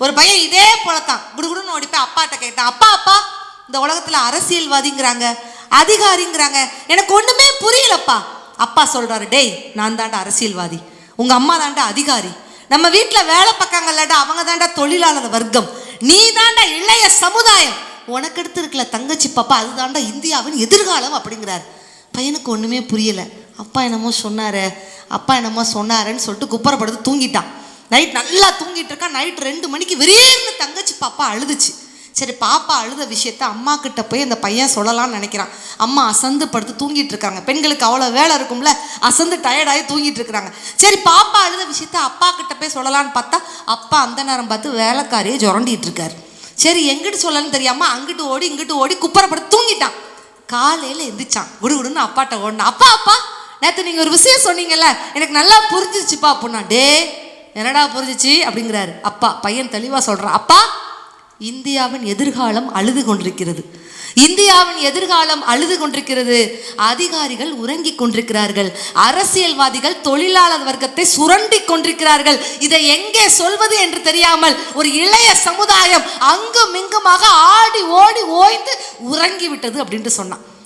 ஒரு பையன் இதே போலத்தான் குடுகுடுன்னு ஓடி போய் அப்பாட்ட கேட்டான், அப்பா அப்பா இந்த உலகத்துல அரசியல்வாதிங்கிறாங்க, அதிகாரிங்கிறாங்க, எனக்கு ஒண்ணுமே புரியலப்பா. அப்பா சொல்றாரு, டேய் நான் தாண்டா அரசியல்வாதி, உங்க அம்மா தாண்டா அதிகாரி, நம்ம வீட்டுல வேலை பார்க்காங்கல்லடா அவங்க தாண்டா தொழிலாளர் வர்க்கம், நீ தாண்டா இளைய சமுதாயம், உனக்கு எடுத்து இருக்கல தங்கச்சி பாப்பா அதுதாண்டா இந்தியாவின் எதிர்காலம் அப்படிங்கிறாரு. பையனுக்கு ஒண்ணுமே புரியல. அப்பா என்னமோ சொன்னாருன்னு சொல்லிட்டு குப்பரப்படுத்து தூங்கிட்டான். நைட் நல்லா தூங்கிட்டு இருக்கான். நைட் 2 மணிக்கு விரியன்னு தங்கச்சி பாப்பா அழுதுச்சு. சரி பாப்பா அழுத விஷயத்த அம்மா கிட்ட போய் அந்த பையன் சொல்லலாம்னு நினைக்கிறான். அம்மா அசந்து படுத்து தூங்கிட்டு இருக்காங்க. பெண்களுக்கு அவ்வளோ வேலை இருக்கும்ல, அசந்து டயர்டாகி தூங்கிட்டு இருக்கிறாங்க. சரி பாப்பா அழுத விஷயத்த அப்பா கிட்ட போய் சொல்லலான்னு பார்த்தா அப்பா அந்த நேரம் பார்த்து வேலைக்காரியை ஜொரண்டிட்டு இருக்காரு. சரி எங்கிட்டு சொல்லணும்னு தெரியாம அங்கிட்டு ஓடி இங்கிட்டு ஓடி குப்பரப்படுத்து தூங்கிட்டான். காலையில் எந்திரிச்சான், குடுகுடுன்னு அப்பாட்ட ஓடினான். அப்பா அப்பா நேற்று நீங்கள் ஒரு விஷயம் சொன்னீங்கல்ல, எனக்கு நல்லா புரிஞ்சிச்சுப்பா அப்படின்னா. டே என்னடா புரிஞ்சிச்சு அப்படிங்கிறாரு அப்பா. பையன் தெளிவாக சொல்கிறான், அப்பா இந்தியாவின் எதிர்காலம் அழுது கொண்டிருக்கிறது, இந்தியாவின் எதிர்காலம் அழுது கொண்டிருக்கிறது, அதிகாரிகள் உறங்கி கொண்டிருக்கிறார்கள், அரசியல்வாதிகள் தொழிலாளர் வர்க்கத்தை சுரண்டி கொண்டிருக்கிறார்கள், இதை எங்கே சொல்வது என்று தெரியாமல் ஒரு இளைய சமுதாயம் அங்கும் இங்குமாக ஆடி ஓடி ஓய்ந்து உறங்கி விட்டது அப்படின்ட்டு சொன்னான்.